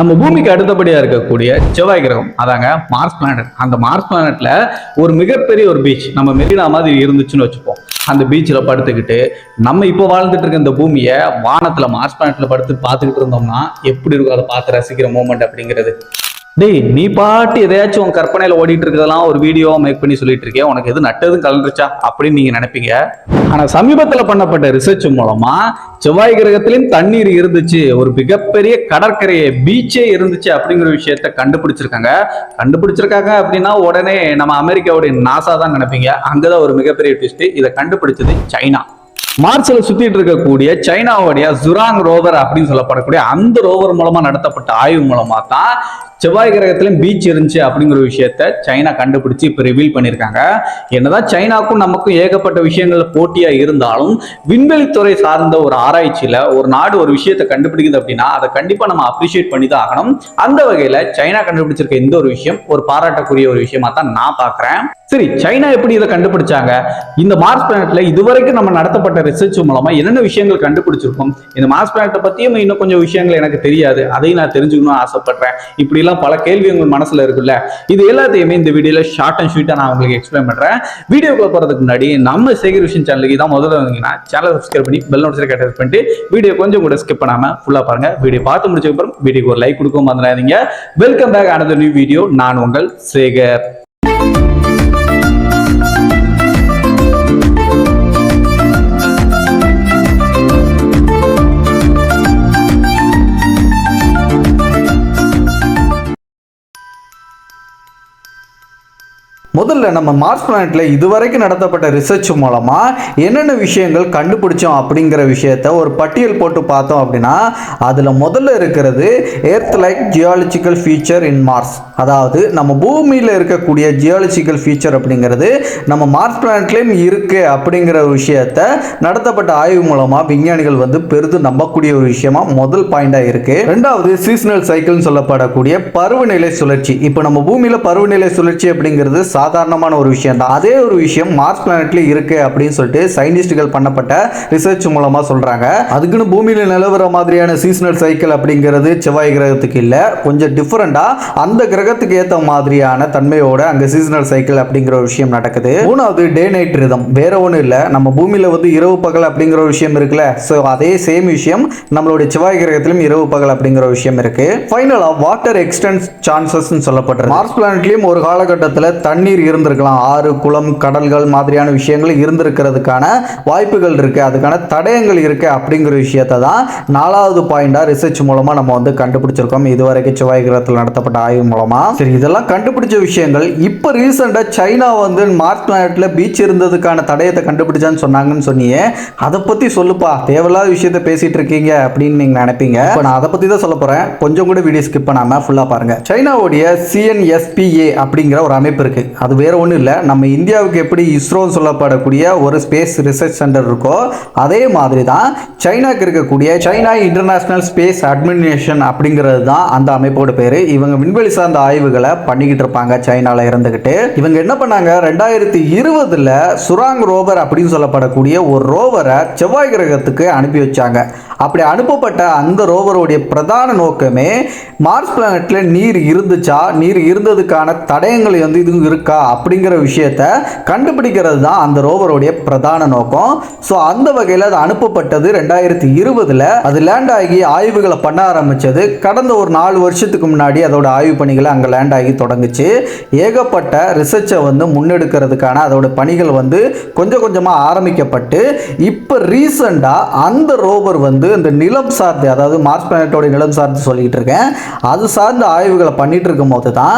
நம்ம பூமிக்கு அடுத்தபடியா இருக்கக்கூடிய செவ்வாய் கிரகம் அதாங்க மார்ஸ் பிளானட். அந்த மார்ஸ் பிளானட்ல ஒரு மிகப்பெரிய ஒரு பீச் நம்ம மெரினா மாதிரி இருந்துச்சுன்னு வச்சுப்போம். அந்த பீச்சில் படுத்துக்கிட்டு நம்ம இப்போ வாழ்ந்துட்டு இருக்க இந்த பூமியை வானத்துல மார்ஸ் பிளானட்ல படுத்து பார்த்துக்கிட்டு இருந்தோம்னா எப்படி இருக்கும் அதை பார்த்து ரசிக்கிற மூமெண்ட் அப்படிங்கிறது. டேய், நீ பாட்டு எதையாச்சும் உன் கற்பனையில ஓடிட்டு இருக்கிறதெல்லாம் ஒரு வீடியோ மேக் பண்ணி சொல்லிட்டு இருக்கேன், உனக்கு எது நட்டதும் கலந்துருச்சா அப்படின்னு நீங்க நினைப்பீங்க. ஆனா சமீபத்துல பண்ணப்பட்ட ரிசர்ச் மூலமா செவ்வாய் கிரகத்திலும் தண்ணீர் இருந்துச்சு, ஒரு மிகப்பெரிய கடற்கரையை பீச்சே இருந்துச்சு அப்படிங்கிற விஷயத்த கண்டுபிடிச்சிருக்காங்க அப்படின்னா உடனே நம்ம அமெரிக்காவுடைய நாசா தான் நினைப்பீங்க. அங்கதான் ஒரு மிகப்பெரிய ட்விஸ்ட். இதை கண்டுபிடிச்சது சைனா. மார்ஸ்ல சுத்திட்டு இருக்கக்கூடிய சைனாவுடைய ஜுராங் ரோவர் அப்படின்னு சொல்லப்படக்கூடிய அந்த ரோவர் மூலமா நடத்தப்பட்ட ஆய்வு மூலமா தான் செவ்வாய் கிரகத்திலும் பீச் இருந்துச்சு அப்படிங்கிற விஷயத்த சைனா கண்டுபிடிச்சு இப்ப ரிவீல் பண்ணியிருக்காங்க. என்னதான் சைனாக்கும் நமக்கும் ஏகப்பட்ட விஷயங்கள்ல போட்டியா இருந்தாலும் விண்வெளித்துறை சார்ந்த ஒரு ஆராய்ச்சியில ஒரு நாடு ஒரு விஷயத்தை கண்டுபிடிக்குது அப்படின்னா அதை கண்டிப்பா நம்ம அப்ரிஷியேட் பண்ணி தான் ஆகணும். அந்த வகையில சைனா கண்டுபிடிச்சிருக்க இந்த ஒரு விஷயம் ஒரு பாராட்டக்கூடிய ஒரு விஷயமா தான் நான் பாக்குறேன். சரி, சைனா எப்படி இதை கண்டுபிடிச்சாங்க? இந்த மார்ஸ் பிளானட்ல இதுவரைக்கும் நம்ம நடத்தப்பட்ட ரிசர்ச் மூலமா என்னென்ன விஷயங்கள் கண்டுபிடிச்சிருக்கோம்? இந்த மார்ஸ் பிளானட்டை பத்தியும் இன்னும் கொஞ்சம் விஷயங்கள் எனக்கு தெரியாது, அதையும் நான் தெரிஞ்சுக்கணும்னு ஆசைப்படுறேன். இப்படி எல்லாம் பல கேள்வி உங்க மனசுல இருக்குல்ல, இது எல்லாத்தையுமே இந்த வீடியோல ஷார்ட் அண்ட் ஸ்வீட்டா நான் உங்களுக்கு எக்ஸ்பிளைன் பண்றேன். வீடியோக்குள்ள போறதுக்கு முன்னாடி நம்ம சேகர் விஷன் சேனலுக்கு தான் முதல்ல வந்தீங்கன்னா சேனல் சப்ஸ்கிரைப் பண்ணி பெல் நோட்டிஃபிகேஷன் பண்ணிட்டு வீடியோ கொஞ்சம் கூட ஸ்கிப் பண்ணாம ஃபுல்லா பாருங்க. வீடியோ பார்த்து முடிச்சதுக்கு அப்புறம் வீடியோக்கு ஒரு லைக் கொடுக்க மறந்துடாதீங்க. Welcome back another new video. நான் உங்கள் சேகர். முதல்ல நம்ம மார்ஸ் பிளானட்ல இதுவரைக்கும் நடத்தப்பட்ட ரிசர்ச் மூலமா என்னென்ன விஷயங்கள் கண்டுபிடிச்சோம் அப்படிங்கிற விஷயத்த ஒரு பட்டியல் போட்டு பார்த்தோம் அப்படின்னா அதுல முதல்ல இருக்கிறது earth like geological feature in Mars. அதாவது நம்ம பூமியில இருக்கக்கூடிய ஜியாலஜிக்கல் ஃபீச்சர் அப்படிங்கிறது நம்ம மார்ஸ் பிளானட்லயும் இருக்கு அப்படிங்கிற ஒரு விஷயத்த நடத்தப்பட்ட ஆய்வு மூலமா விஞ்ஞானிகள் பெரிதும் நம்பக்கூடிய ஒரு விஷயமா முதல் பாயிண்டா இருக்கு. ரெண்டாவது சீசனல் சைக்கிள் சொல்லப்படக்கூடிய பருவநிலை சுழற்சி. இப்போ நம்ம பூமியில பருவநிலை சுழற்சி அப்படிங்கிறது சாதாரணமான ஒரு விஷயம் தான். அதே ஒரு விஷயம் மார்ஸ் பிளானட்ல இருக்கு அப்படின்னு சொல்லிட்டு சயின்டிஸ்டுகள் பண்ணப்பட்ட ரிசர்ச் மூலமா சொல்றாங்க. அதுக்குன்னு பூமியில நிலவர மாதிரியான சீசனல் சைக்கிள் அப்படிங்கிறது செவ்வாய் கிரகத்துக்கு இல்ல, கொஞ்சம் டிஃபரெண்டா அந்த கிரகத்துக்கு ஏத்த மாதிரியான தன்மையோட அங்க சீசனல் சைக்கிள் அப்படிங்கிற ஒரு விஷயம் நடக்குது. மூணாவது டே நைட் ரிதம். வேற ஒன்றும் இல்ல, நம்ம பூமியில இரவு பகல் அப்படிங்கிற ஒரு விஷயம் இருக்குல்ல, சோ அதே சேம் விஷயம் நம்மளுடைய செவ்வாய் கிரகத்திலும் இரவு பகல் அப்படிங்கிற ஒரு விஷயம் இருக்கு. ஃபைனலா வாட்டர் எக்ஸ்டென்ஸ் சான்சஸ் சொல்லப்படுறது. மார்ஸ் பிளானட்லயும் ஒரு காலகட்டத்தில் தண்ணீர் இருந்திருக்கலாம், ஆறு குளம் கடல்கள் மாதிரியான விஷயங்கள் இருந்திருக்கிறதுக்கான வாய்ப்புகள் இருக்கு, அதுக்கான தடயங்கள் இருக்கு அப்படிங்கிற விஷயத்தை தான் நாலாவது பாயிண்டா ரிசர்ச் மூலமா நம்ம கண்டுபிடிச்சிருக்கோம் இதுவரைக்கும் செவ்வாய் கிரகத்தில் நடத்தப்பட்ட ஆய்வு மூலமா. சரி, இதெல்லாம் கண்டுபிடிச்ச விஷயங்கள் இப்ப ரீசெண்டா சைனா மார்ஸ் பிளானட்ல பீச் இருந்ததுக்கான தடயத்தை கண்டுபிடிச்சான்னு சொன்னாங்கன்னு சொன்னியே, அதை பத்தி சொல்லுப்பா, தேவையில்லாத விஷயத்தை பேசிட்டு இருக்கீங்க அப்படின்னு நீங்க நினைப்பீங்க. நான் அதை பத்தி தான் சொல்ல போறேன், கொஞ்சம் கூட வீடியோ ஸ்கிப் பண்ணாம ஃபுல்லா பாருங்க. சைனாவுடைய CNSPA அப்படிங்கிற ஒரு அமைப்பு இருக்கு. அது வேற ஒன்றும் இல்லை, நம்ம இந்தியாவுக்கு எப்படி இஸ்ரோ சொல்லப்படக்கூடிய ஒரு ஸ்பேஸ் ரிசர்ச் சென்டர் இருக்கோ அதே மாதிரி தான் சைனாக்கு இருக்கக்கூடிய சைனா இன்டர்நேஷனல் ஸ்பேஸ் அட்மினிஸ்ட்ரேஷன் அப்படிங்கிறது தான் அந்த அமைப்போட பேரு. இவங்க விண்வெளி சார்ந்த ஆய்வுகளை பண்ணிக்கிட்டு இருப்பாங்க சைனால இருந்துகிட்டு. இவங்க என்ன பண்ணாங்க, 2020 சுராங் ரோவர் அப்படின்னு சொல்லப்படக்கூடிய ஒரு ரோவரை செவ்வாய் கிரகத்துக்கு அனுப்பி வச்சாங்க. அப்படி அனுப்பப்பட்ட அந்த ரோவருடைய பிரதான நோக்கமே மார்ஸ் பிளானட்ல நீர் இருந்துச்சா, நீர் இருந்ததுக்கான தடயங்கள் இது இருக்கா அப்படிங்கிற விஷயத்தை கண்டுபிடிக்கிறது தான் அந்த ரோவருடைய பிரதான நோக்கம். ஸோ அந்த வகையில் அது அனுப்பப்பட்டது 2020. அது லேண்ட் ஆகி ஆய்வுகளை பண்ண ஆரம்பிச்சது கடந்த ஒரு 4 வருஷத்துக்கு முன்னாடி. அதோட ஆய்வு பணிகளை அங்கே லேண்ட் ஆகி தொடங்குச்சு. ஏகப்பட்ட ரிசர்ச்சை முன்னெடுக்கிறதுக்கான அதோட பணிகள் கொஞ்சம் கொஞ்சமாக ஆரம்பிக்கப்பட்டு இப்போ ரீசெண்டாக அந்த ரோவர் இந்த நிலம் சார்ந்து, அதாவது மார்ஸ் பிளானட்டோட நிலம் சார்ந்து சொல்லிட்டு இருக்கேன், அது சார்ந்த ஆய்வுகளை பண்ணிட்டு இருக்கும் போது தான்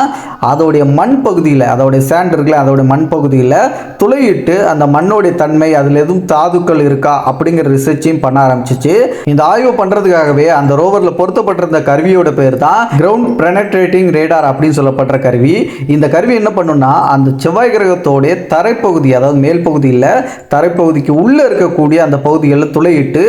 அதோடைய மண் பகுதியில், அதோடைய சேண்ட் இருக்குல்ல, அதோடைய மண் பகுதியில் துளையிட்டு அந்த மண்ணோடைய தன்மை, அதில் எதுவும் தாதுக்கள் இருக்கா அப்படிங்கிற ரிசர்ச்சையும் பண்ண ஆரம்பிச்சிச்சு. இந்த ஆய்வு பண்ணுறதுக்காகவே அந்த ரோவரில் பொருத்தப்பட்டிருந்த கருவியோட பேர் தான் கிரவுண்ட் பெனட்ரேட்டிங் ரேடார் அப்படின்னு சொல்லப்பட்ட கருவி. இந்த கருவி என்ன பண்ணுன்னா அந்த செவ்வாய் கிரகத்தோடைய தரைப்பகுதி, அதாவது மேல் பகுதியில் தரைப்பகுதிக்கு உள்ளே இருக்கக்கூடிய அந்த பகுதிகளில் துளையிட்டு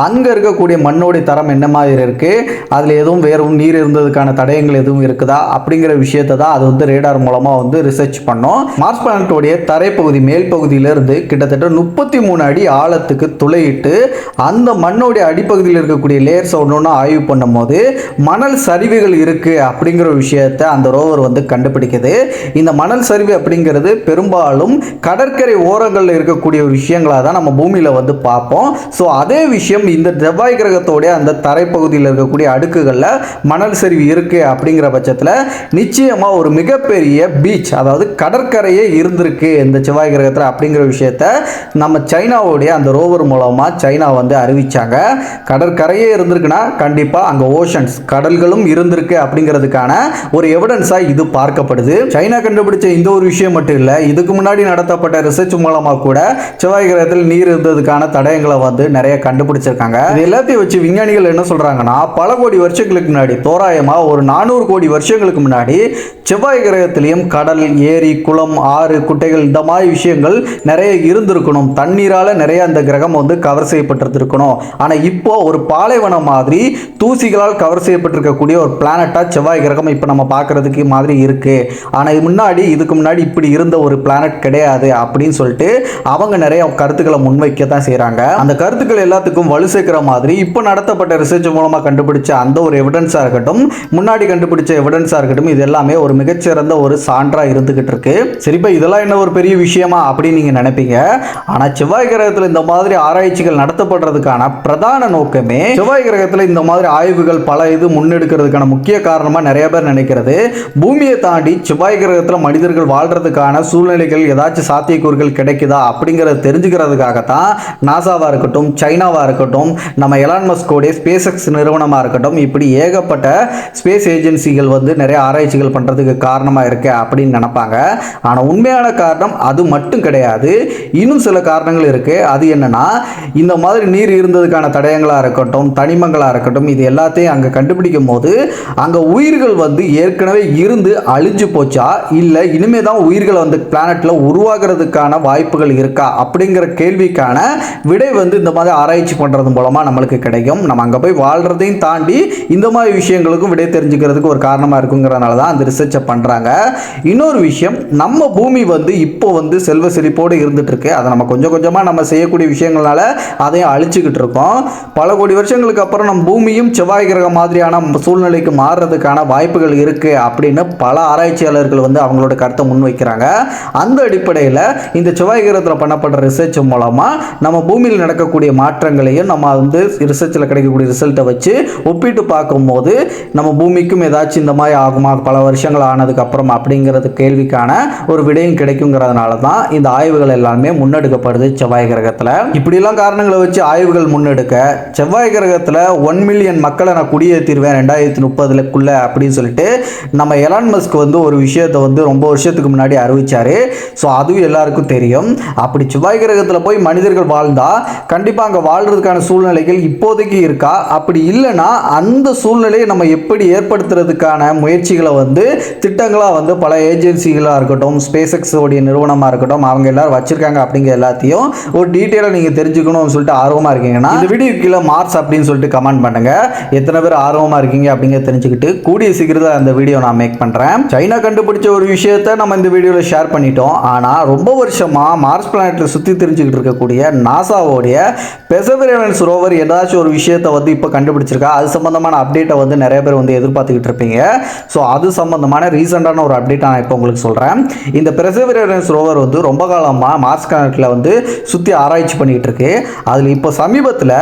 அங்கே இருக்க இருக்கக்கூடிய மண்ணோடைய தரம் என்ன மாதிரி இருக்கு, அதில் எதுவும் வேறு நீர் இருந்ததுக்கான தடயங்கள் எதுவும் இருக்குதா அப்படிங்கிற விஷயத்தை தான் அது வந்து ரேடார் மூலமாக வந்து ரிசர்ச் பண்ணோம். மார்ஸ் பிளானட்டோடைய தரைப்பகுதி மேல் பகுதியிலிருந்து கிட்டத்தட்ட 33 அடி ஆழத்துக்கு துளையிட்டு அந்த மண்ணோடைய அடிப்பகுதியில் இருக்கக்கூடிய லேயர்ஸ் ஒன்று ஆய்வு பண்ணும்போது மணல் சரிவுகள் இருக்கு அப்படிங்கிற விஷயத்தை அந்த ரோவர் வந்து கண்டுபிடிக்குது. இந்த மணல் சரிவு அப்படிங்கிறது பெரும்பாலும் கடற்கரை ஓரங்களில் இருக்கக்கூடிய ஒரு விஷயங்களாக தான் நம்ம பூமியில் வந்து பார்ப்போம். ஸோ அதே விஷயம் இந்த செவ்வாய் கிரகத்தோடைய அந்த தரைப்பகுதியில் இருக்கக்கூடிய அடுக்குகளில் மணல் சரிவு இருக்கு அப்படிங்கிற பட்சத்தில் நிச்சயமா ஒரு மிகப்பெரிய பீச், அதாவது கடற்கரையே இருந்திருக்கு இந்த செவ்வாய் கிரகத்தில் அப்படிங்கிற விஷயத்த நம்ம சைனாவுடைய அந்த ரோவர் மூலமா சைனா வந்து அறிவிச்சாங்க. கடற்கரையே இருந்திருக்குன்னா கண்டிப்பா அங்க ஓஷன்ஸ் கடல்களும் இருந்திருக்கு அப்படிங்கிறதுக்கான ஒரு எவிடன்ஸா இது பார்க்கப்படுது. சைனா கண்டுபிடிச்ச இந்த ஒரு விஷயம் மட்டும் இல்ல, இதுக்கு முன்னாடி நடத்தப்பட்ட ரிசர்ச் மூலமா கூட செவ்வாய் கிரகத்தில் நீர் இருந்ததுக்கான தடயங்களை வந்து நிறைய கண்டுபிடிச்சிருக்காங்க. இது எல்லாத்தையும் வச்சு விஞ்ஞானிகள் என்ன சொல்றாங்கன்னா, பல கோடி வருஷங்களுக்கு முன்னாடி, தோராயமா ஒரு 400 கோடி வருஷங்களுக்கு முன்னாடி செவ்வாய் கிரகத்திலையும் கடல், ஏரி, குளம், ஆறு, குட்டைகள் இந்த மாதிரி விஷயங்கள் நிறைய இருந்திருக்கணும். தண்ணீரால நிறைய அந்த கிரகம் வந்து கவர் செய்யப்பட்டிருக்கணும். ஆனா இப்போ ஒரு பாலைவனம் மாதிரி தூசிகளால் கவர் செய்யப்பட்டிருக்கக்கூடிய ஒரு பிளானட்டா செவ்வாய் கிரகம் இப்போ நம்ம பார்க்கறதுக்கு மாதிரி இருக்கு. ஆனா இதுக்கு முன்னாடி இப்படி இருந்த ஒரு பிளானட் கிடையாது அப்படின்னு சொல்லிட்டு அவங்க நிறைய கருத்துக்களை முன்வைக்க தான் செய்யறாங்க. அந்த கருத்துக்கள் எல்லாத்துக்கும் வலு சேர்க்கிற மாதிரி இப்போ நடத்தப்பட்ட ரிசர்ச் மூலமா கண்டுபிடிச்ச அந்த ஒரு எவிடன்ஸா இருக்கட்டும், முன்னாடி கண்டுபிடிச்ச எவிடன்ஸா இருக்கட்டும், இது எல்லாமே ஒரு மிகச்சிறந்த ஒரு சான்றா இருந்துகிட்டு இருக்கு. சரிப்பா, இதெல்லாம் என்ன ஒரு பெரிய விஷயமா அப்படின்னு நீங்க நினைப்பீங்க. ஆனா செவ்வாய் கிரகத்தில் இந்த மாதிரி ஆராய்ச்சிகள் நடத்தப்படுறதுக்கான பிரதான நோக்கமே, செவ்வாய் கிரகத்தில் இந்த மாதிரி ஆய்வுகள் பல இது முன்னெடுக்கிறதுக்கான முக்கிய காரணமா நிறைய பேர் நினைக்கிறது, பூமியை தாண்டி செவ்வாய் கிரகத்தில் மனிதர்கள் வாழ்றதுக்கான சூழ்நிலைகள் ஏதாச்சும் சாத்தியக்கூறுகள் கிடைக்குதா அப்படிங்கறத தெரிஞ்சுக்கிறதுக்காகத்தான் நாசாவா இருக்கட்டும், சைனாவா இருக்கட்டும், நம்ம எலான் மஸ்கோடைய ஸ்பேஸ் எக்ஸ் நிறுவனமா இருக்கட்டும், இப்படி ஏகப்பட்ட ஸ்பேஸ் ஏஜென்சிகள் வந்து நிறைய ஆராய்ச்சிகள் பண்றதுக்கு காரணமா இருக்கு அப்படின்னு நினைப்பாங்க. ஆனா உண்மையான காரணம் அது மட்டும் கிடையாது. இன்னும் சில காரணங்கள் இருக்கு. அது என்னன்னா, இந்த மாதிரி நீர் இருந்ததுக்கான தடயங்களா இருக்கட்டும், தனிமங்களா இருக்கட்டும், இது எல்லாத்தையும் அங்க கண்டுபிடிக்கும் போது அங்க உயிர்கள் வந்து ஏற்கனவே இருந்து அழிஞ்சு போச்சா, இல்ல இனிமே தான் உயிர்கள் வந்து பிளானட்ல உருவாகிறதுக்கான வாய்ப்புகள் இருக்கா அப்படிங்கிற கேள்விக்கான விடை வந்து இந்த மாதிரி ஆராய்ச்சி பண்றது மூலமா நம்மளுக்கு கிடைக்கும். நம்ம அங்க போய் வாழ்றதையும் தாண்டி இந்த மாதிரி விஷயங்களுக்கும் விடை தெரிஞ்சுக்கிறதுக்கு ஒரு காரணமா இருக்குங்கிறதுனால தான் அந்த ரிசர்ச்சை பண்றாங்க. இன்னொரு விஷயம், நம்ம பூமி வந்து இப்போ வந்து செல்வ செழிப்போடு இருந்துட்டு இருக்கு. அதை நம்ம கொஞ்சம் கொஞ்சமா நம்ம செய்யக்கூடிய விஷயங்களால அதையும் அழிச்சுக்கிட்டு இருக்கோம். பல கோடி வருஷங்களுக்கு அப்புறம் நம்ம பூமியும் செவ்வாய் கிரகம் மாதிரியான சூழ்நிலைக்கு மாறுறதுக்கான வாய்ப்புகள் இருக்கு அப்படின்னு பல ஆராய்ச்சியாளர்கள் வந்து அவங்களோட கருத்தை முன்வைக்கிறாங்க. அந்த அடிப்படையில் இந்த செவ்வாய் கிரகத்தில் பண்ணப்பட்ட ரிசர்ச் மூலமா நம்ம பூமியில் நடக்கக்கூடிய மாற்றங்களையும் நம்ம வந்து ரிசர்ச்சில் கிடைக்கக்கூடிய ரிசல்ட்டை வச்சு ஒப்பிட்டு பார்க்கும்போது நம்ம பூமிக்கும் ஏதாச்சும் இந்த மாதிரி ஆகுமா பல வருஷங்கள் ஆனதுக்கு அப்புறம் அப்படிங்கிறது கேள்விக்கான ஒரு விடையும் கிடைக்குங்கிறதுனால தான் இந்த ஆய்வுகள் எல்லாமே முன்னெடுக்கப்படுது செவ்வாய் கிரகத்தில். இப்படிலாம் காரணங்களை வச்சு ஆய்வுகள் முன்னெடுக்க செவ்வாய் கிரகத்தில் 1 மில்லியன் மக்களை நான் குடியேற்றிடுவேன் 2030 அப்படின்னு சொல்லிட்டு நம்ம எலான் மஸ்க் வந்து ஒரு விஷயத்தை வந்து ரொம்ப வருஷத்துக்கு முன்னாடி அறிவிச்சாரு. ஸோ அதுவும் எல்லாருக்கும் தெரியும். அப்படி செவ்வாய் கிரகத்தில் போய் மனிதர்கள் வாழ்ந்தா கண்டிப்பாக அங்கே வாழ்றதுக்கான சூழ்நிலைகள் இப்போதைக்கு இருக்கா, அப்படி இல்லைன்னா அந்த சூழ்நிலையை நம்ம எப்படி ஏற்படுத்துறதுக்கான முயற்சிகளை வந்து திட்டங்களாக வந்து பல ஏஜென்சிகளாக இருக்கட்டும், ஸ்பேஸ் எக்ஸ் உடைய நிறுவனமாக இருக்கட்டும், அவங்க எல்லாரும் வச்சிருக்காங்க அப்படிங்கிற எல்லாத்தையும் ஒரு டீட்டெயிலாக நீங்கள் தெரிஞ்சுக்கணும்னு சொல்லிட்டு ஆர்வமாக இருக்கீங்கன்னா இந்த வீடியோ கீழே மார்ஸ் அப்படின்னு சொல்லிட்டு கமெண்ட் பண்ணுங்க. எத்தனை பேர் ஆர்வமாக இருக்கீங்க அப்படிங்கிற தெரிஞ்சுக்கிட்டு கூடிய சீக்கிரத்தில் அந்த வீடியோ நான் மேக் பண்ணுறேன். சைனா கண்டுபிடிச்ச ஒரு விஷயத்தை நம்ம இந்த வீடியோவில் ஷேர் பண்ணிட்டோம். ஆனால் ரொம்ப வருஷமாக மார்ஸ் பிளானெட்டில் சுற்றி தெரிஞ்சுக்கிட்டு இருக்கக்கூடிய நாசாவோடைய பெர்செவரன்ஸ் ரோவர் ஏதாச்சும் ஒரு விஷயத்தை வந்து இப்போ கண்டுபிடிச்சிருக்கா, அது சம்பந்தமான அப்டேட்டை வந்து நிறைய பேர் வந்து எதிர்பார்த்துக்கிட்டு இருப்பீங்க. ஸோ அது சம்பந்தமான ரீசெண்டான ஒரு அப்டேட் நான் இப்போ உங்களுக்கு சொல்கிறேன். இந்த பெர்செவரன்ஸ் ரோவர் வந்து ரொம்ப காலமாக மார்ஸ் பிளானெட்டில் வந்து சுற்றி ஆராய்ச்சி பண்ணிக்கிட்டு இருக்கு. அதில் இப்போ சமீபத்தில்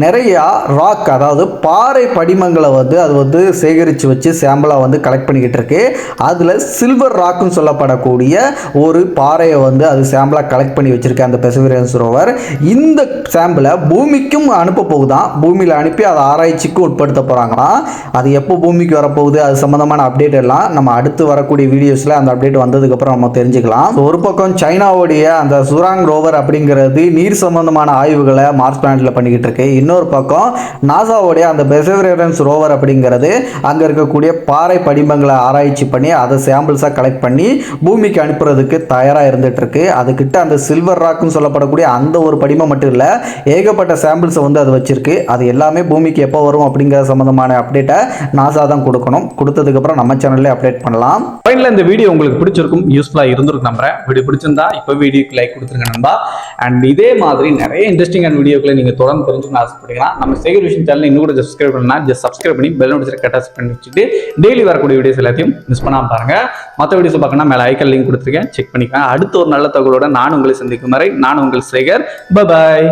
நிறையா ராக், அதாவது பாறை படிமங்களை வந்து அது வந்து சேகரித்து வச்சு சாம்பிளாக வந்து கலெக்ட் பண்ணிக்கிட்டு இருக்கு. அதில் சில்வர் ராக்குன்னு சொல்லப்படக்கூடிய ஒரு பாறையை வந்து அது சாம்பிளாக கலெக்ட் பண்ணி வச்சிருக்கு அந்த பெர்செவரன்ஸ் ரோவர். இந்த சாம்பிளை பூமிக்கும் அனுப்ப போகுதான். பூமியில் அனுப்பி அதை ஆராய்ச்சிக்கு உட்படுத்த போகிறாங்களாம். அது எப்போ பூமிக்கு வரப்போகுது, அது சம்மந்தமான அப்டேட் எல்லாம் நம்ம அடுத்து வரக்கூடிய வீடியோஸில் அந்த அப்டேட் வந்ததுக்கப்புறம் நம்ம தெரிஞ்சுக்கலாம். ஒரு பக்கம் சைனாவுடைய அந்த சுராங் ரோவர் அப்படிங்கிறது நீர் சம்பந்தமான ஆய்வுகளை மார்ஸ் பிளானெட்டில் பண்ணிக்கிட்டு இருக்கு. இன்னொரு பக்கம் நாசாவுடைய அந்த பெர்செவரன்ஸ் ரோவர் அப்படிங்கிறது அங்கே இருக்கக்கூடிய பாறை படிமங்களை ஆராய்ச்சி பண்ணி அதை சாம்பிள்ஸாக கலெக்ட் பண்ணி பூமிக்கு அனுப்புறதுக்கு தயாராக இருந்துட்டு இருக்கு. அதுக்கிட்ட அந்த சில்வர் ராக்குன்னு சொல்லப்படக்கூடிய அந்த ஒரு படிமம் மட்டும் இல்லை, ஏகப்பட்ட சாம்பிள்ஸை வந்து அது அது வச்சிருக்கு. அது எல்லாமே பூமிக்கு எப்போ வரும் அப்படிங்கிற சம்பந்தமான அப்டேட்டை நாசா தான் கொடுக்கணும். கொடுத்ததுக்கப்புறம் நம்ம சேனல்லே அப்டேட் பண்ணலாம். ஃபைனலாக இந்த வீடியோ உங்களுக்கு பிடிச்சிருக்கும், யூஸ்ஃபுல்லாக இருந்திருக்கும் நம்புறேன். வீடியோ பிடிச்சிருந்தா இப்போ வீடியோக்கு லைக் கொடுத்துருங்க நண்பா. அண்ட் இதே மாதிரி நிறைய இன்ட்ரெஸ்டிங்கான வீடியோக்களை நீங்கள் தொடர்ந்து தெரிஞ்சுக்கணும்னு ஆசைப்படுறீங்கன்னா நம்ம சேகர் விஷன் சேனல் இன்னும் கூட சப்ஸ்கிரைப் பண்ணலாம். ஜஸ்ட் சப்ஸ்கிரைப் பண்ணி பெல் நோட்டிஃபிகேஷன் கட்டாஸ் பண்ணி வச்சுட்டு டெய்லி வரக்கூடிய வீடியோஸ் எல்லாத்தையும் மிஸ் பண்ணாமல் பாருங்க. மற்ற வீடியோஸ் பார்க்கணும் மேலே ஐக்கன் லிங்க் கொடுத்துருக்கேன், செக் பண்ணிக்கலாம். அடுத்த ஒரு நல்ல தகவலோட நான் உங்களை சந்திக்கும் வரை நான் உங்கள் சேகர். Bye bye.